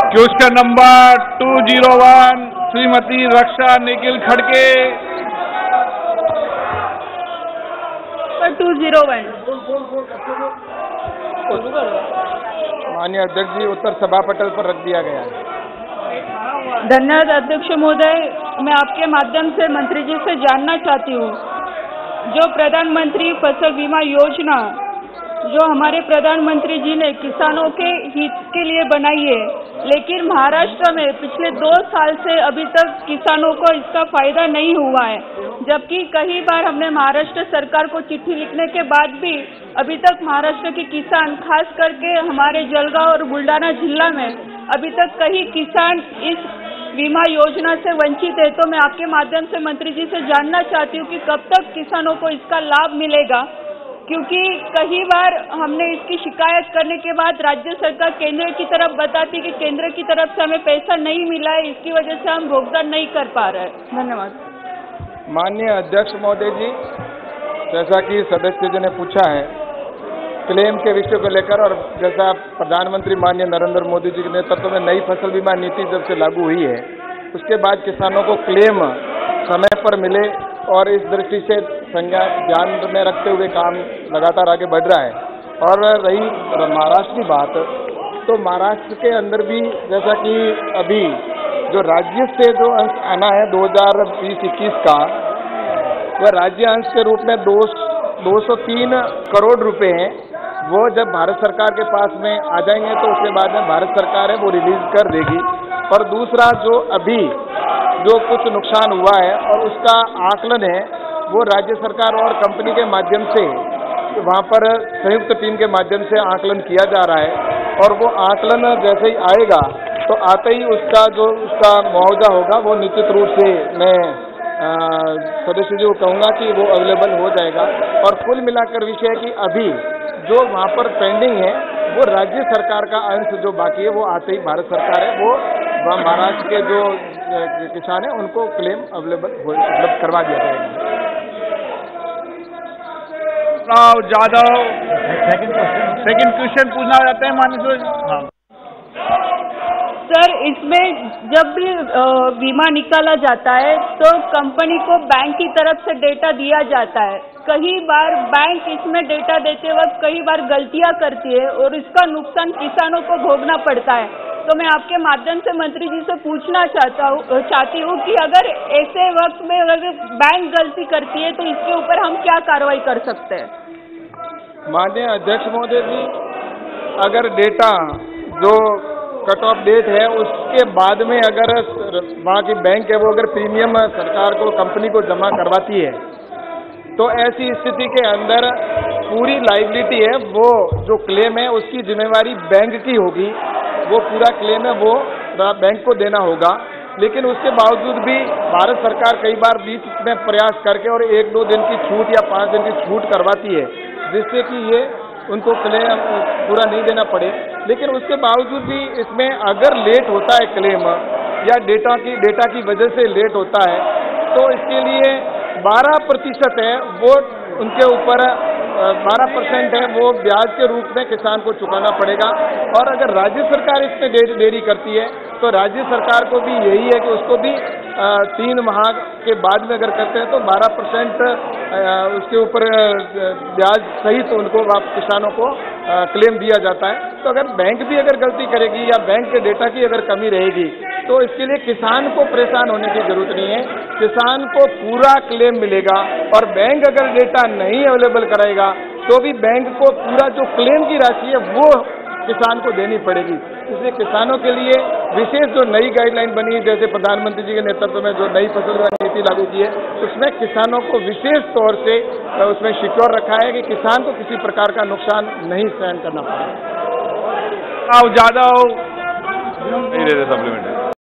Question number 201 Shrimati रक्षा निखिल खड़के। 201 माननीय अध्यक्ष जी, उत्तर सभा पटल पर रख दिया गया है। धन्यवाद अध्यक्ष महोदय। मैं आपके माध्यम से मंत्री जी से जानना चाहती हूँ, जो प्रधानमंत्री फसल बीमा योजना जो हमारे प्रधानमंत्री जी ने किसानों के हित के लिए बनाई है, लेकिन महाराष्ट्र में पिछले 2 साल से अभी तक किसानों को इसका फायदा नहीं हुआ है, जबकि कई बार हमने महाराष्ट्र सरकार को चिट्ठी लिखने के बाद भी अभी तक महाराष्ट्र के किसान, खास करके हमारे जलगांव और बुल्डाना जिला में अभी तक कई किसान इस बीमा योजना से वंचित है। तो मैं आपके माध्यम से मंत्री जी से जानना चाहती हूँ कि कब तक किसानों को इसका लाभ मिलेगा, क्योंकि कई बार हमने इसकी शिकायत करने के बाद राज्य सरकार केंद्र की तरफ बताती कि केंद्र की तरफ से हमें पैसा नहीं मिला है, इसकी वजह से हम भुगतान नहीं कर पा रहे हैं। धन्यवाद। माननीय अध्यक्ष महोदय जी, जैसा कि सदस्य जी ने पूछा है क्लेम के विषय को लेकर, और जैसा प्रधानमंत्री माननीय नरेंद्र मोदी जी के नेतृत्व में नई फसल बीमा नीति जब से लागू हुई है, उसके बाद किसानों को क्लेम समय पर मिले, और इस दृष्टि से संज्ञा ध्यान में रखते हुए काम लगातार आगे बढ़ रहा है। और रही महाराष्ट्र की बात, तो महाराष्ट्र के अंदर भी जैसा कि अभी जो राज्य से जो अंश आना है 2020-21 का, वह राज्य अंश के रूप में 203 करोड़ रुपए हैं। वो जब भारत सरकार के पास में आ जाएंगे तो उसके बाद में भारत सरकार है वो रिलीज कर देगी। और दूसरा जो अभी जो कुछ नुकसान हुआ है और उसका आकलन है, वो राज्य सरकार और कंपनी के माध्यम से वहाँ पर संयुक्त टीम के माध्यम से आकलन किया जा रहा है, और वो आकलन जैसे ही आएगा तो आते ही उसका मुआवजा होगा वो निश्चित रूप से मैं सदस्य जी को कहूँगा कि वो अवेलेबल हो जाएगा। और कुल मिलाकर विषय है कि अभी जो वहाँ पर पेंडिंग है वो राज्य सरकार का अंश जो बाकी है वो आते ही भारत सरकार है वो महाराष्ट्र के जो किसान हैं उनको क्लेम उपलब्ध करवा दिया जाएगा। राव जाधव सेकंड क्वेश्चन पूछना चाहते हैं माननीय। हाँ सर, इसमें जब भी बीमा निकाला जाता है तो कंपनी को बैंक की तरफ से डेटा दिया जाता है। कई बार बैंक इसमें डेटा देते वक्त कई बार गलतियां करती है और इसका नुकसान किसानों को भोगना पड़ता है। तो मैं आपके माध्यम से मंत्री जी से पूछना चाहती हूँ कि अगर ऐसे वक्त में अगर बैंक गलती करती है तो इसके ऊपर हम क्या कार्रवाई कर सकते हैं? माननीय अध्यक्ष महोदय जी, अगर डेटा जो कट ऑफ डेट है उसके बाद में अगर वहाँ की बैंक है वो अगर प्रीमियम सरकार को कंपनी को जमा करवाती है तो ऐसी स्थिति के अंदर पूरी लायबिलिटी है वो जो क्लेम है उसकी जिम्मेवारी बैंक की होगी। वो पूरा क्लेम है वो बैंक को देना होगा। लेकिन उसके बावजूद भी भारत सरकार कई बार बीच में प्रयास करके और 1-2 दिन की छूट या 5 दिन की छूट करवाती है, जिससे कि ये उनको क्लेम पूरा नहीं देना पड़े। लेकिन उसके बावजूद भी इसमें अगर लेट होता है क्लेम या डेटा की वजह से लेट होता है तो इसके लिए 12% है वो उनके ऊपर 12% है वो ब्याज के रूप में किसान को चुकाना पड़ेगा। और अगर राज्य सरकार इसमें देरी करती है तो राज्य सरकार को भी यही है कि उसको भी 3 माह के बाद में अगर करते हैं तो 12% उसके ऊपर ब्याज सहित उनको किसानों को क्लेम दिया जाता है। तो अगर बैंक भी अगर गलती करेगी या बैंक के डेटा की अगर कमी रहेगी तो इसके लिए किसान को परेशान होने की जरूरत नहीं है, किसान को पूरा क्लेम मिलेगा। और बैंक अगर डेटा नहीं अवेलेबल कराएगा तो भी बैंक को पूरा जो क्लेम की राशि है वो किसान को देनी पड़ेगी। इसलिए किसानों के लिए विशेष जो नई गाइडलाइन बनी, जैसे प्रधानमंत्री जी के नेतृत्व में जो नई फसल बीमा नीति लागू की है, उसमें किसानों को विशेष तौर से उसमें सिक्योर रखा है कि किसान को किसी प्रकार का नुकसान नहीं सहन करना पड़े। जाधव सप्लीमेंट